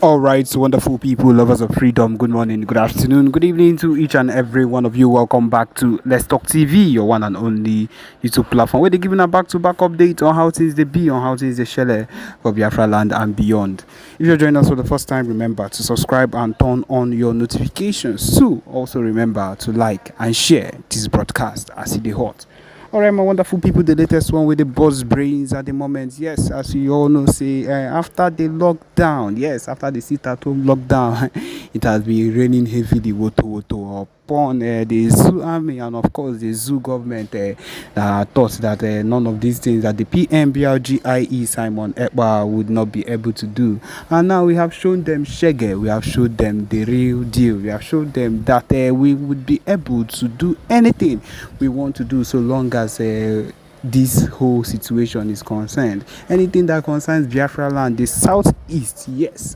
All right, so wonderful people, lovers of freedom. Good morning, good afternoon, good evening to each and every one of you. Welcome back to Let's Talk TV, your one and only YouTube platform where they're giving a back-to-back update on how things they be, on how things they share for Biafra land and beyond. If you're joining us for the first time, remember to subscribe and turn on your notifications. So also remember to like and share this broadcast as it is hot. All right, my wonderful people, the latest one with the buzz brains at the moment. Yes, as you all know, say after the lockdown, yes, after the sit-at-home lockdown, it has been raining heavily, woto upon the zoo army and of course the zoo government thought that none of these things that the PMBRGIE Simon Ekpa would not be able to do. And now we have shown them shege, we have showed them the real deal, we have showed them that we would be able to do anything we want to do so long as this whole situation is concerned. Anything that concerns Biafra land, the southeast, yes,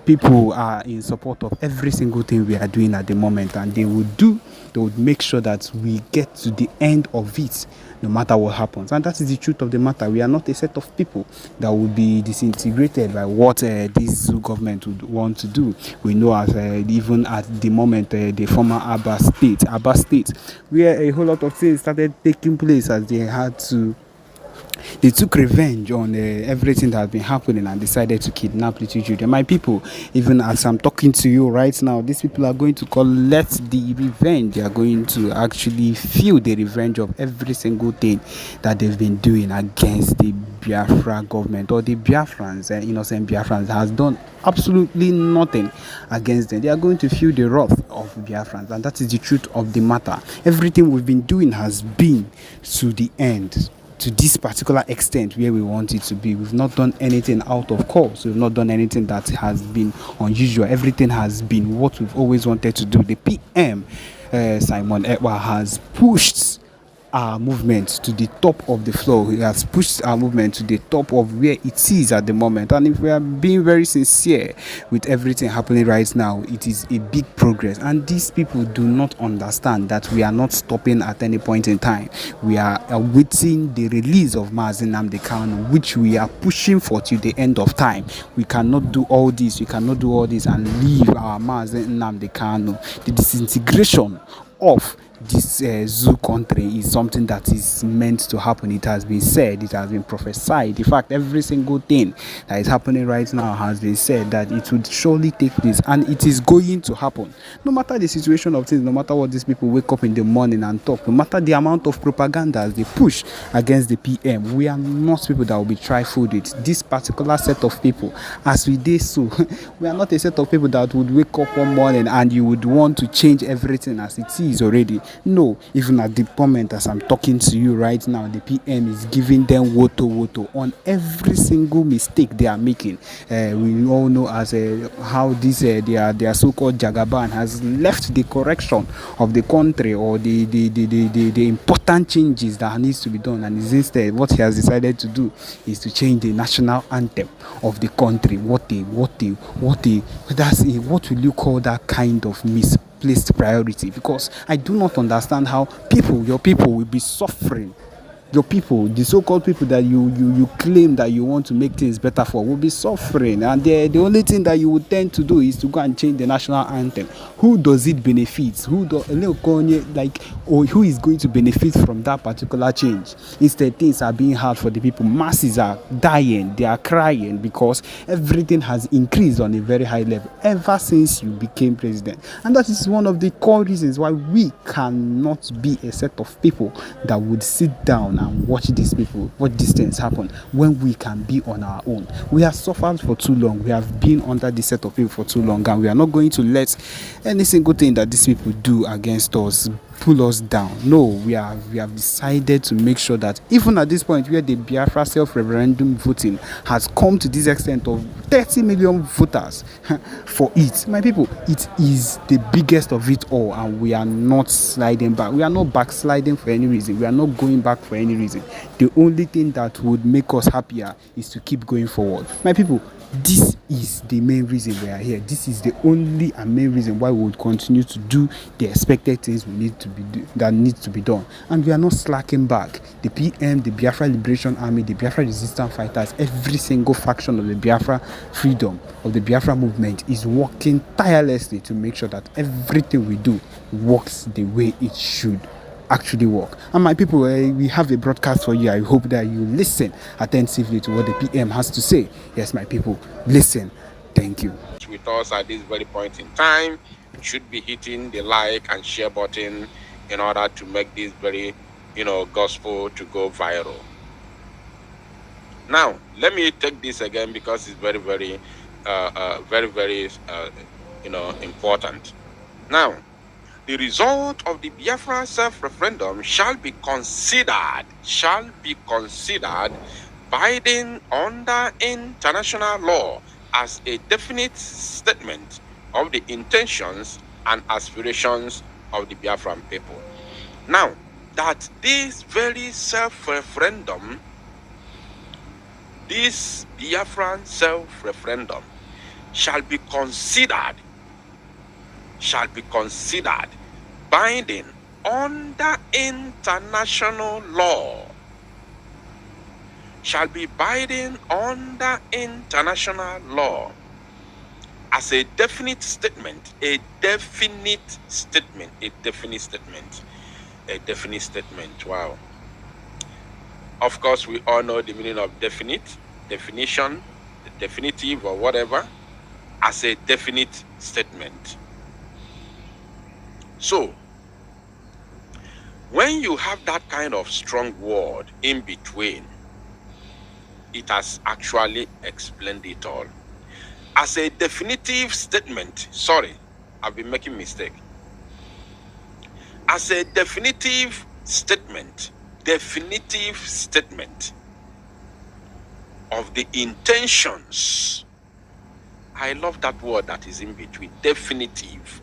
people are in support of every single thing we are doing at the moment, and they would make sure that we get to the end of it no matter what happens. And that is the truth of the matter. We are not a set of people that will be disintegrated by what this zoo government would want to do. We know as even at the moment the former Abba state, where a whole lot of things started taking place as they took revenge on everything that has been happening and decided to kidnap little children. My people, even as I'm talking to you right now, these people are going to collect the revenge. They are going to actually feel the revenge of every single thing that they've been doing against the Biafra government or the Biafrans. Innocent Biafrans has done absolutely nothing against them. They are going to feel the wrath of Biafrans, and that is the truth of the matter. Everything we've been doing has been to the end, to this particular extent where we want it to be. We've not done anything out of course. We've not done anything that has been unusual. Everything has been what we've always wanted to do. The PM, Simon Ekpa, has pushed our movement to the top of the floor. He has pushed our movement to the top of where it is at the moment. And if we are being very sincere with everything happening right now, it is a big progress. And these people do not understand that we are not stopping at any point in time. We are awaiting the release of Nnamdi Kanu, which we are pushing for till the end of time. We cannot do all this. We cannot do all this and leave our Nnamdi Kanu. The disintegration of this zoo country is something that is meant to happen. It has been said, it has been prophesied. In fact, every single thing that is happening right now has been said that it would surely take place, and it is going to happen. No matter the situation of things, no matter what these people wake up in the morning and talk, no matter the amount of propaganda they push against the PM, we are not people that will be trifled with. This particular set of people, as we did so, we are not a set of people that would wake up one morning and you would want to change everything as it is already. No, even at the moment as I'm talking to you right now, the PM is giving them woto on every single mistake they are making. We all know as how this their so-called Jagaban has left the correction of the country or the important changes that needs to be done, and is instead what he has decided to do is to change the national anthem of the country. What will you call that kind of misplaced priority? Because I do not understand how your people will be suffering. Your people, the so-called people that you claim that you want to make things better for, will be suffering, and the only thing that you would tend to do is to go and change the national anthem. Who does it benefit? Who is going to benefit from that particular change? Instead, things are being hard for the people. Masses are dying, they are crying because everything has increased on a very high level ever since you became president. And that is one of the core reasons why we cannot be a set of people that would sit down and watch these things happen when we can be on our own. We have suffered for too long. We have been under this set of people for too long, and we are not going to let any single thing that these people do against us pull us down. No, we have decided to make sure that even at this point where the Biafra self-referendum voting has come to this extent of 30 million voters for it, my people, it is the biggest of it all, and we are not sliding back. We are not backsliding for any reason. We are not going back for any reason. The only thing that would make us happier is to keep going forward. My people, This is the main reason we are here. This is the only and main reason why we would continue to do the expected things we need to that needs to be done. And we are not slacking back. The PM, the Biafra Liberation Army, the Biafra Resistance Fighters, every single faction of the Biafra freedom, of the Biafra movement is working tirelessly to make sure that everything we do works the way it should actually work. And my people, we have a broadcast for you. I hope that you listen attentively to what the PM has to say. Yes, my people, listen. Thank you. With us at this very point in time, you should be hitting the like and share button in order to make this very, gospel to go viral. Now, let me take this again because it's very, very, important. Now, the result of the Biafra self-referendum shall be considered binding under international law as a definite statement of the intentions and aspirations of the Biafran people. Now, that this very self-referendum, this Biafran self-referendum shall be considered binding under international law, shall be binding under international law as a definite statement, Wow. Of course, we all know the meaning of definition, definitive or whatever, as a definite statement. So, when you have that kind of strong word in between, it has actually explained it all. As a definitive statement, sorry, I've been making mistake. As a definitive statement of the intentions. I love that word that is in between, definitive.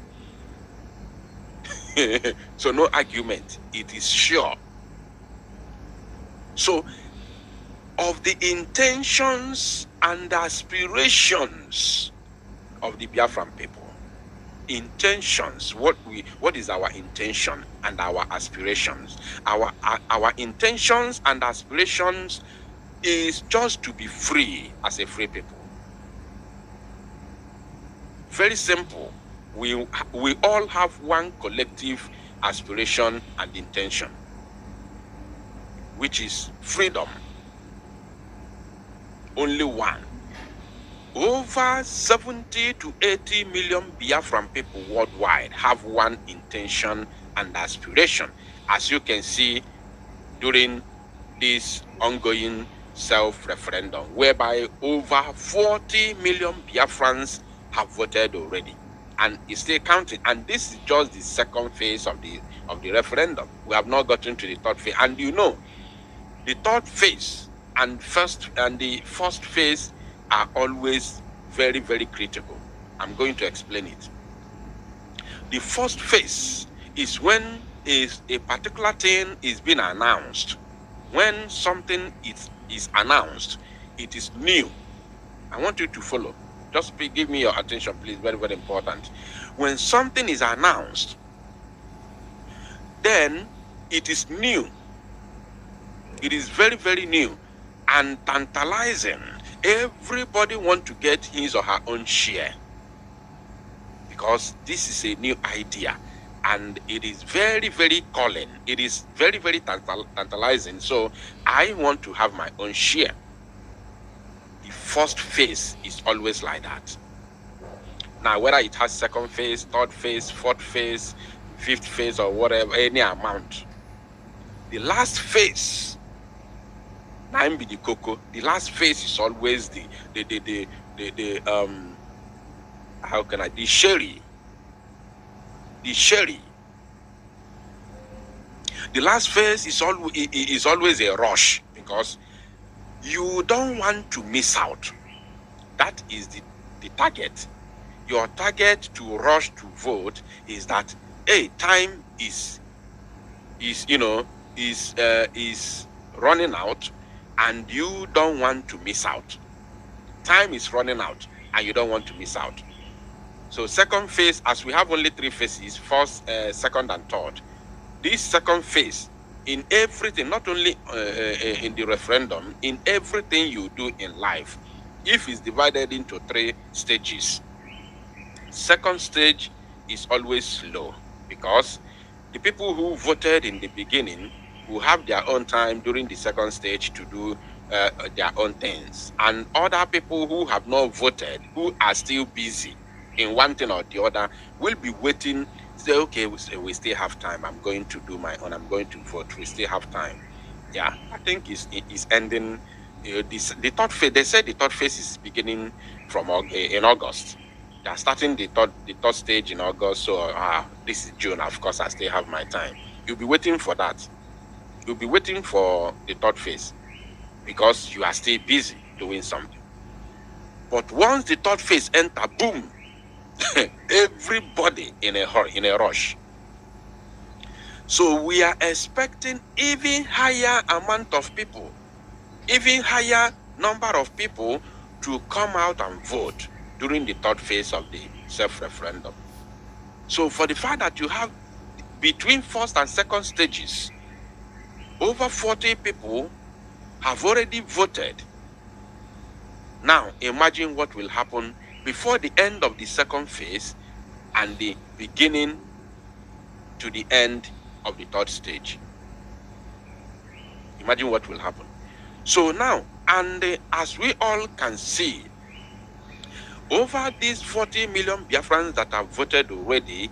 So no argument, it is sure. So, of the intentions and aspirations of the Biafran people. Intentions, what is our intention and our aspirations? Our intentions and aspirations is just to be free as a free people. Very simple. We all have one collective aspiration and intention, which is freedom. Only one. Over 70 to 80 million Biafran people worldwide have one intention and aspiration, as you can see during this ongoing self-referendum, whereby over 40 million Biafrans have voted already, and it's still counting. And this is just the second phase of the referendum. We have not gotten to the third phase, and the third phase and the first phase are always very, very critical. I'm going to explain it. The first phase is when a particular thing is being announced. When something is announced, it is new. I want you to follow. Just give me your attention, please. Very, very important. When something is announced, then it is new. It is very, very new and tantalizing. Everybody wants to get his or her own share, because this is a new idea and it is very, very calling. It is very, very tantalizing. So I want to have my own share. The first phase is always like that. Now, whether it has second phase, third phase, fourth phase, fifth phase, or whatever, any amount, the last phase, the last phase is always the sherry. The sherry. The last phase is always a rush, because you don't want to miss out. That is the target. Your target to rush to vote is that time is running out, and you don't want to miss out. time is running out and you don't want to miss out. So second phase, as we have only 3 phases, first, second, and third. This second phase, in everything, not only in the referendum, in everything you do in life, if it's divided into 3 stages, second stage is always slow, because the people who voted in the beginning will have their own time during the second stage to do their own things. And other people who have not voted, who are still busy in one thing or the other, will be waiting, say, okay, we still have time. I'm going to do my own. I'm going to vote. We still have time. Yeah, I think it's ending. The third phase, they said the third phase is beginning from in August. They are starting the third stage in August. So this is June. Of course, I still have my time. You'll be waiting for that. You'll be waiting for the third phase because you are still busy doing something. But once the third phase enter, boom, everybody in a hurry, in a rush. So we are expecting even higher amount of people, even higher number of people to come out and vote during the third phase of the self-referendum. So for the fact that you have between first and second stages, over 40 people have already voted. Now imagine what will happen before the end of the second phase and the beginning to the end of the third stage. Imagine what will happen. So now, and as we all can see, over these 40 million Biafrans that have voted already,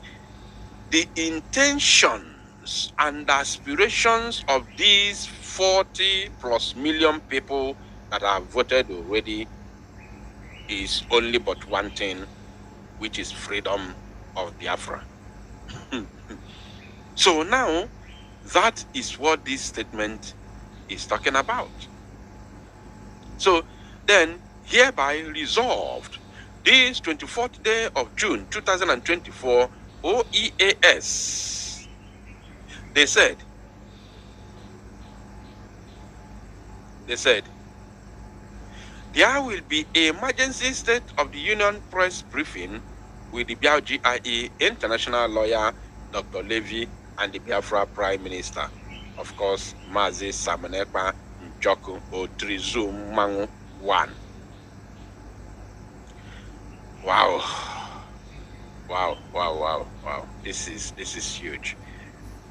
the intentions and aspirations of these 40 plus million people that have voted already is only but one thing, which is freedom of Biafra. So now, that is what this statement is talking about. So then, hereby resolved, this 24th day of June 2024, OEAS, they said, there will be an emergency state of the Union press briefing with the BIAGIE international lawyer, Dr. Levy, and the Biafra Prime Minister, of course, Mazi Samanekpa Njoku Otrizum Mangu 1. Wow. Wow, wow, wow, wow. This is huge.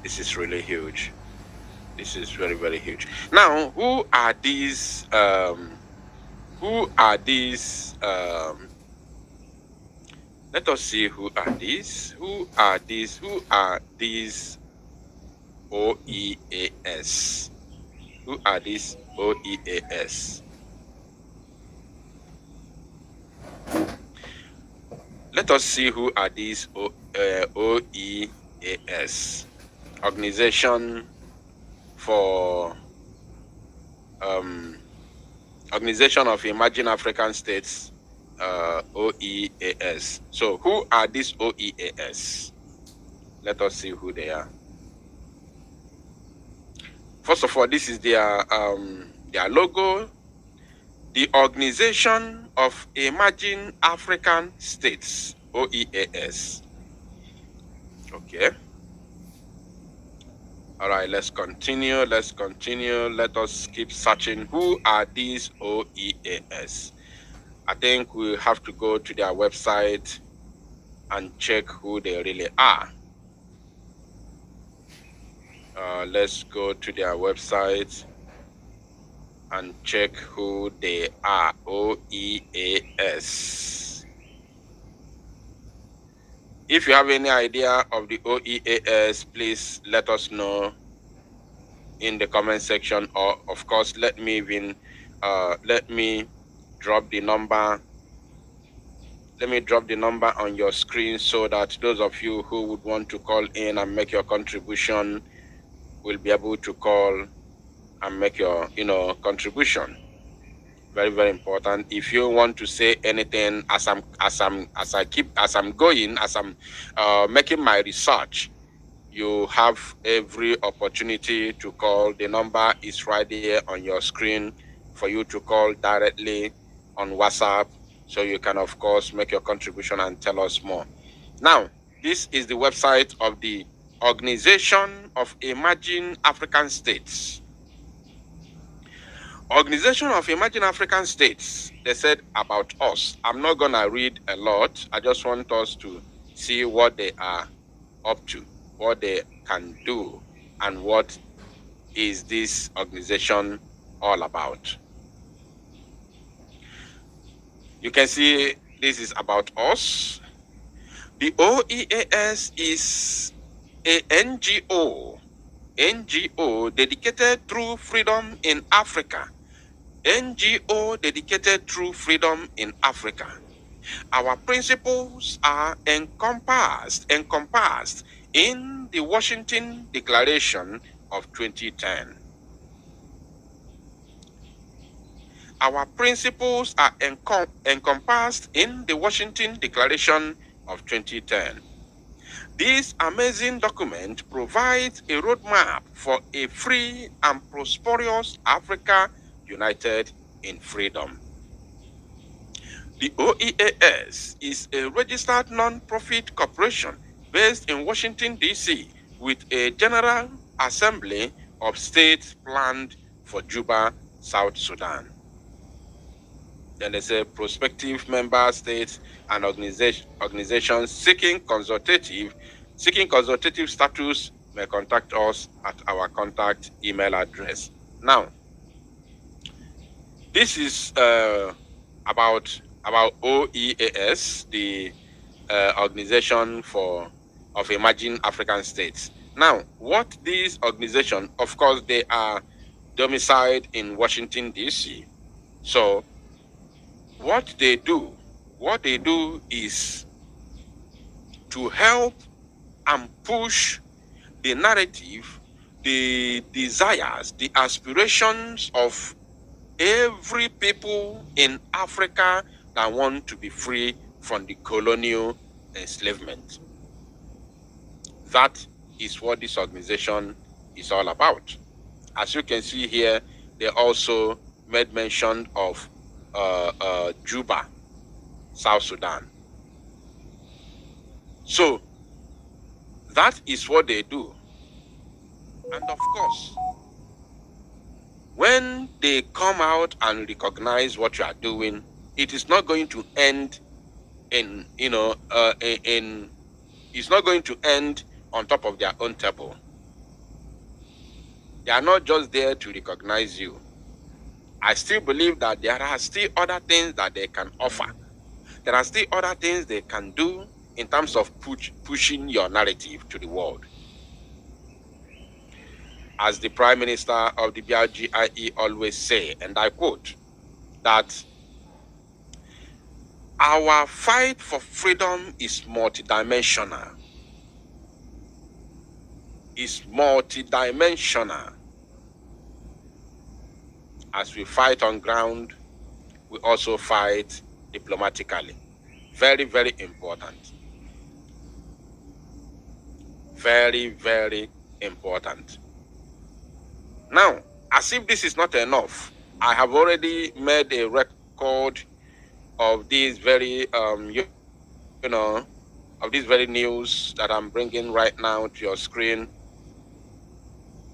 This is really huge. This is very, very huge. Now, who are these let us see who are these. Who are these OEAS? Who are these OEAS? Let us see who are these OEAS. Organization for Organization of Emerging African States, OEAS. So who are these OEAS? Let us see who they are. First of all, this is their logo. The Organization of Emerging African States, OEAS. Okay. All right, let's continue. Let us keep searching. Who are these OEAS? I think we have to go to their website and check who they really are. Let's go to their website and check who they are. OEAS. If you have any idea of the OEAS, please let us know in the comment section, or of course let me drop the number. Let me drop the number on your screen so that those of you who would want to call in and make your contribution will be able to call and make your contribution. Very, very important. If you want to say anything as I'm making my research, you have every opportunity to call. The number is right there on your screen for you to call directly on WhatsApp, so you can, of course, make your contribution and tell us more. Now, this is the website of the Organization of Emerging African States. Organization of Emerging African States, they said about us. I'm not going to read a lot. I just want us to see what they are up to, what they can do, and what is this organization all about. You can see this is about us. The OEAS is a NGO dedicated to freedom in Africa. NGO dedicated to freedom in Africa. Our principles are encompassed in the Washington Declaration of 2010. Our principles are encompassed in the Washington Declaration of 2010. This amazing document provides a roadmap for a free and prosperous Africa united in freedom. The OEAS is a registered non-profit corporation based in Washington, D.C., with a General Assembly of States planned for Juba, South Sudan. Then there's a prospective member states and organizations seeking consultative status may contact us at our contact email address. Now, this is about OEAS, the Organization of Emerging African States. Now, what these organizations, of course, they are domiciled in Washington, D.C. So, what they do is to help and push the narrative, the desires, the aspirations of every people in Africa that want to be free from the colonial enslavement. That is what this organization is all about. As you can see here, they also made mention of Juba, South Sudan. So that is what they do. And of course, when they come out and recognize what you are doing, it is not going to end it's not going to end on top of their own table. They are not just there to recognize you. I still believe that there are still other things that they can offer. There are still other things they can do in terms of pushing your narrative to the world. As the Prime Minister of the BRGIE always say, and I quote, that our fight for freedom is multidimensional. It's multidimensional. As we fight on ground, we also fight diplomatically. Very, very important. Very, very important. Now, as if this is not enough, I have already made a record of these very, of this very news that I'm bringing right now to your screen.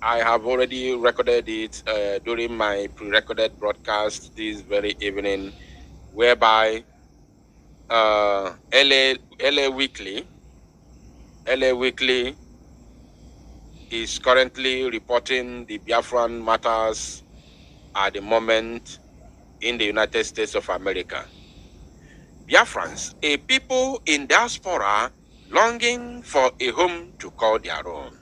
I have already recorded it during my pre-recorded broadcast this very evening, whereby LA Weekly is currently reporting the Biafran matters at the moment in the United States of America. Biafrans, a people in diaspora longing for a home to call their own.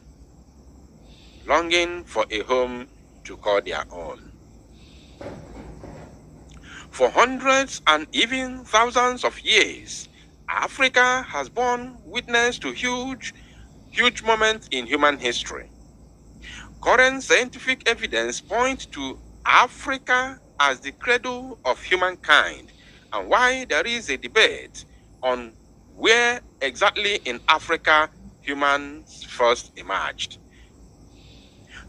Longing for a home to call their own. For hundreds and even thousands of years, Africa has borne witness to huge moments in human history. Current scientific evidence points to Africa as the cradle of humankind, and why there is a debate on where exactly in Africa humans first emerged.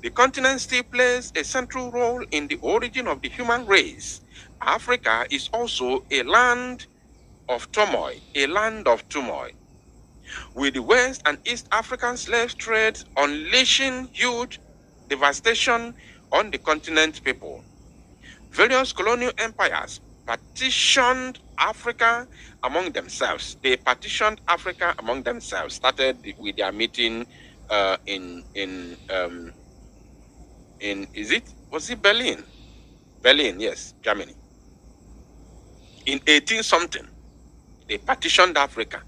The continent still plays a central role in the origin of the human race, Africa is also a land of turmoil, with the West and East African slave trade unleashing huge devastation on the continent people. Various colonial empires partitioned Africa among themselves. They partitioned Africa among themselves. Started with their meeting in was it Berlin? Berlin, yes, Germany. In 18 something, they partitioned Africa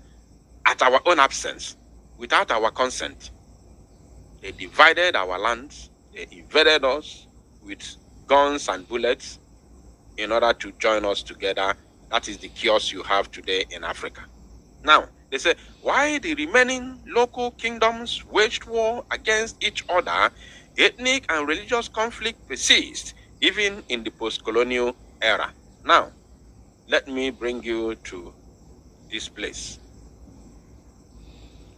at our own absence, without our consent. They divided our lands. They invaded us with guns and bullets in order to join us together. That is the chaos you have today in Africa. Now, they say, why the remaining local kingdoms waged war against each other, ethnic and religious conflict persists even in the post-colonial era. Now, let me bring you to this place.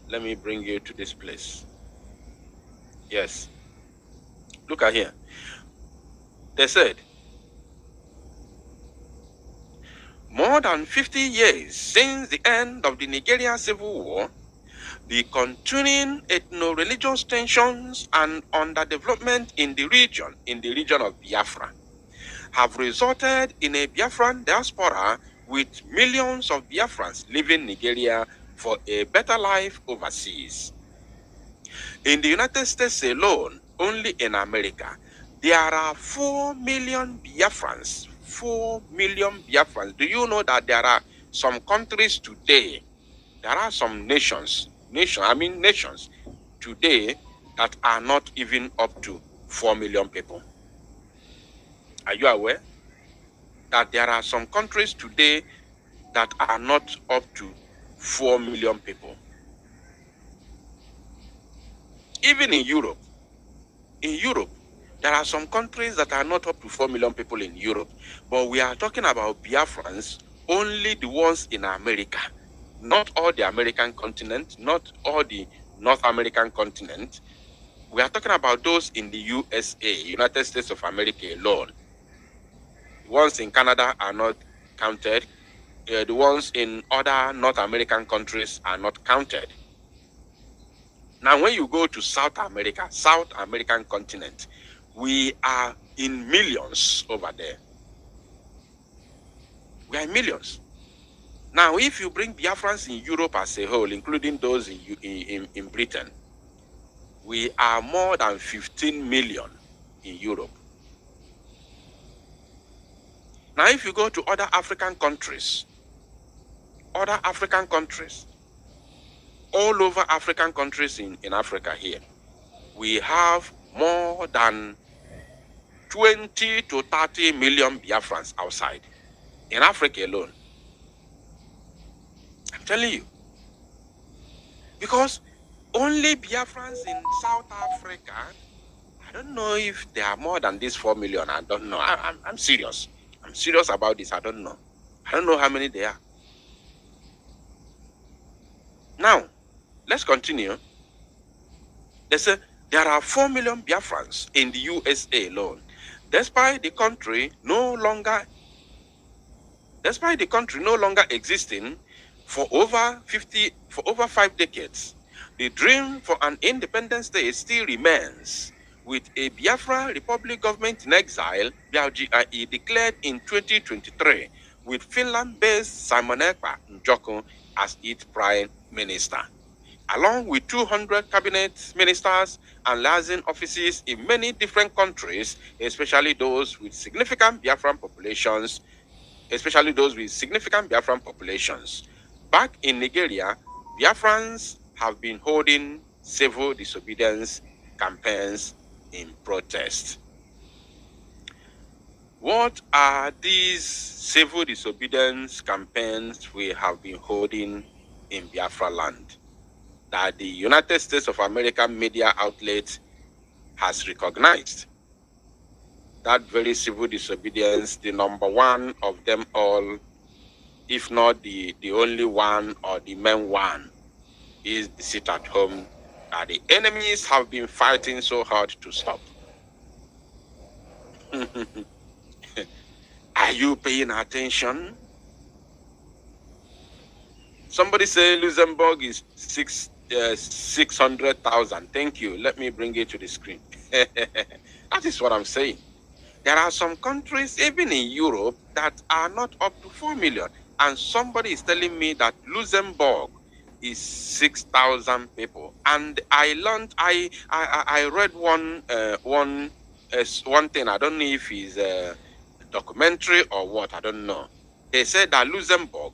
Let me bring you to this place. Yes. Look at here. They said, more than 50 years since the end of the Nigerian Civil War, the continuing ethno-religious tensions and underdevelopment in the region of Biafra, have resulted in a Biafran diaspora with millions of Biafrans leaving Nigeria for a better life overseas. In the United States alone, only in America, there are 4 million Biafrans. 4 million Biafrans. Do you know that there are some countries today, there are some nations today that are not even up to 4 million people? Are you aware that there are some countries today that are not up to 4 million people? Even in Europe, there are some countries that are not up to 4 million people in Europe. But we are talking about Biafrans, only the ones in America. Not all the American continent, not all the North American continent. We are talking about those in the USA, United States of America alone. The ones in Canada are not counted. The ones in other North American countries are not counted. Now, when you go to South American continent, we are in millions over there. We are in millions. Now, if you bring Biafrans in Europe as a whole, including those in Britain, we are more than 15 million in Europe. Now, if you go to other African countries, all over African countries in Africa here, we have more than 20 to 30 million Biafrans outside. In Africa alone. I'm telling you. Because only Biafrans in South Africa, I don't know if there are more than this 4 million. I don't know. I'm serious. I'm serious about this. I don't know. I don't know how many there are. Now, let's continue. They say there are 4 million Biafrans in the USA alone, despite the country no longer existing for over 5 decades. The dream for an independent state still remains, with a Biafra Republic government in exile, BRGIE, declared in 2023, with Finland-based Simon Ekpa as its prime minister, along with 200 cabinet ministers and liaison offices in many different countries, especially those with significant Biafran populations. Back in Nigeria, Biafrans have been holding civil disobedience campaigns in protest. What are these civil disobedience campaigns we have been holding in Biafra land that the United States of America media outlet has recognized? That very civil disobedience, the number one of them all, if not the only one or the main one, is the sit at home that the enemies have been fighting so hard to stop. I Are you paying attention? Somebody say Luxembourg is 600,000. Thank you. Let me bring it to the screen. That is what I'm saying. There are some countries, even in Europe, that are not up to 4 million. And somebody is telling me that Luxembourg is 6,000 people. And I learned, I read one thing. I don't know if it's a documentary or what. I don't know. They said that Luxembourg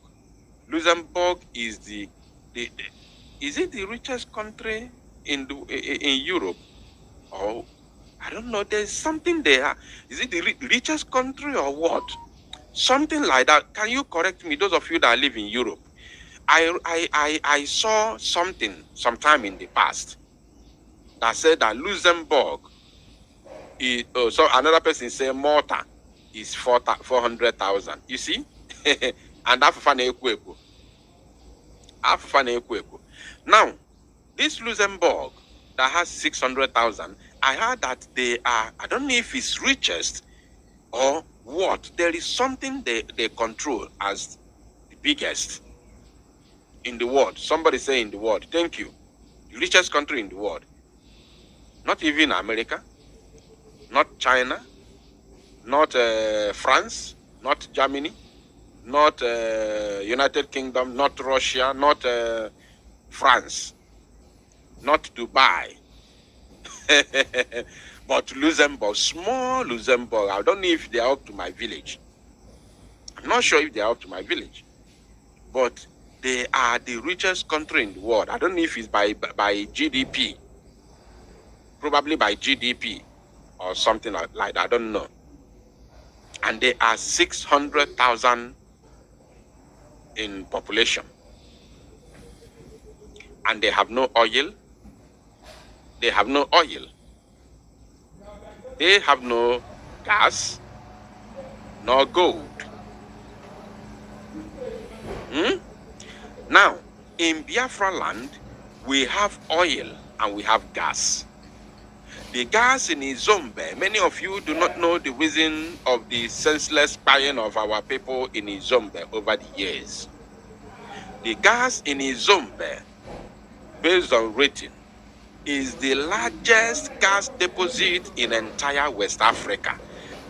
is is it the richest country in Europe? Or I don't know. There's something there. Is it the richest country or what? Something like that. Can you correct me, those of you that live in Europe? I saw something sometime in the past that said that Luxembourg is, so another person say Malta is 400,000. You see? And now, this Luxembourg that has 600,000, I heard that they are, I don't know if it's richest or what. There is something they control as the biggest in the world. Somebody say in the world. Thank you. The richest country in the world. Not even America, not China, not France, not Germany, not United Kingdom, not Russia, not France, not Dubai. But Luxembourg, small Luxembourg, I don't know if they are up to my village. I'm not sure if they are up to my village. But they are the richest country in the world. I don't know if it's by GDP. Probably by GDP or something like that. I don't know. And they are 600,000 in population. And they have no oil. They have no oil. They have no gas, no gold. Now, in Biafra land, we have oil and we have gas. The gas in Izombe, many of you do not know the reason of the senseless buying of our people in Izombe over the years. The gas in Izombe, based on rating, is the largest gas deposit in entire West Africa.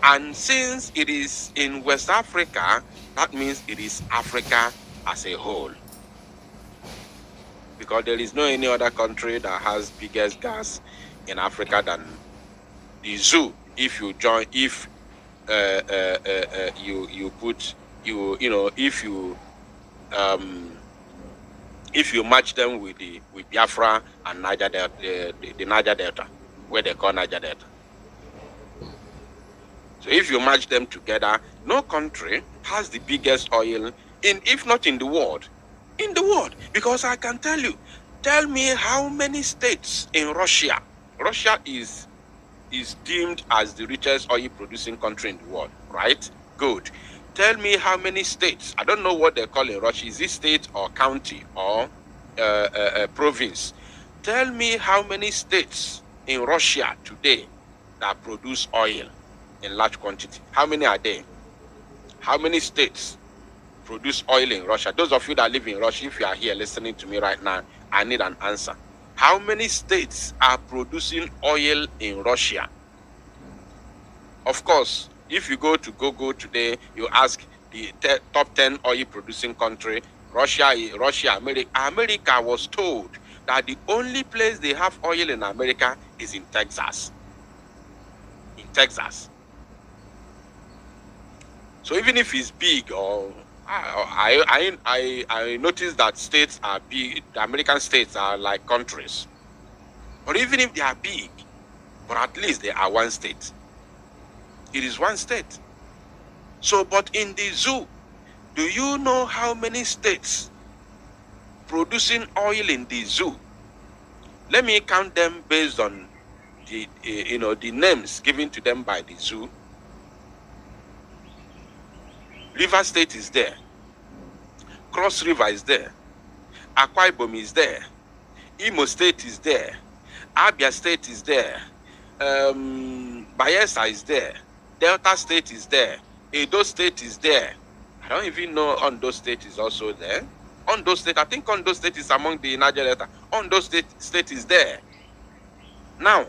And since it is in West Africa, that means it is Africa as a whole. Because there is no any other country that has biggest gas in Africa than the zoo. If you join, if if you match them with Biafra and Niger Delta, the Niger Delta, where they call Niger Delta. So if you match them together, no country has the biggest oil if not in the world. In the world. Because I can tell you, tell me how many states in Russia. Russia is deemed as the richest oil producing country in the world, right? Good. Tell me how many states. I don't know what they call in Russia. Is it state or county or province? Tell me how many states in Russia today that produce oil in large quantity. How many are there? How many states produce oil in Russia? Those of you that live in Russia, if you are here listening to me right now, I need an answer. How many states are producing oil in Russia? Of course, if you go to Google today, you ask the top 10 oil producing country, Russia, America. America was told that the only place they have oil in America is in Texas. In Texas. So even if it's big, or I noticed that states are big, the American states are like countries. But even if they are big, but at least they are one state. It is one state. So, but in the zoo, do you know how many states producing oil in the zoo? Let me count them based on the the names given to them by the zoo. River State is there. Cross River is there. Akwa Ibom is there. Imo State is there. Abia State is there. Bayelsa is there. Delta State is there. Edo State is there. I don't even know Ondo State is also there. Ondo State, I think Ondo State is among the Niger Delta. Ondo State is there. Now,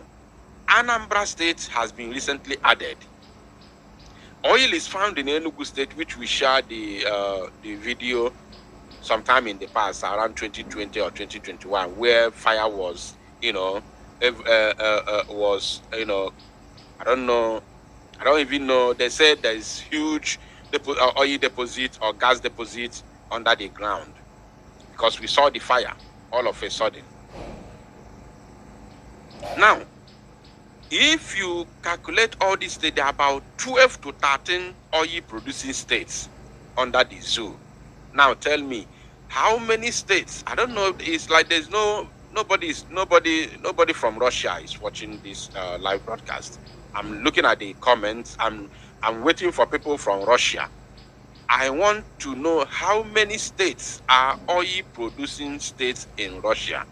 Anambra State has been recently added. Oil is found in Enugu State, which we shared the video sometime in the past, around 2020 or 2021, where fire was, I don't know, I don't even know. They said there is huge oil deposit or gas deposit under the ground because we saw the fire all of a sudden. Now, if you calculate all these states, there are about 12 to 13 oil producing states under the zoo. Now tell me, how many states? I don't know. It's like there's nobody from Russia is watching this live broadcast. I'm looking at the comments. I'm waiting for people from Russia. I want to know how many states are oil producing states in Russia.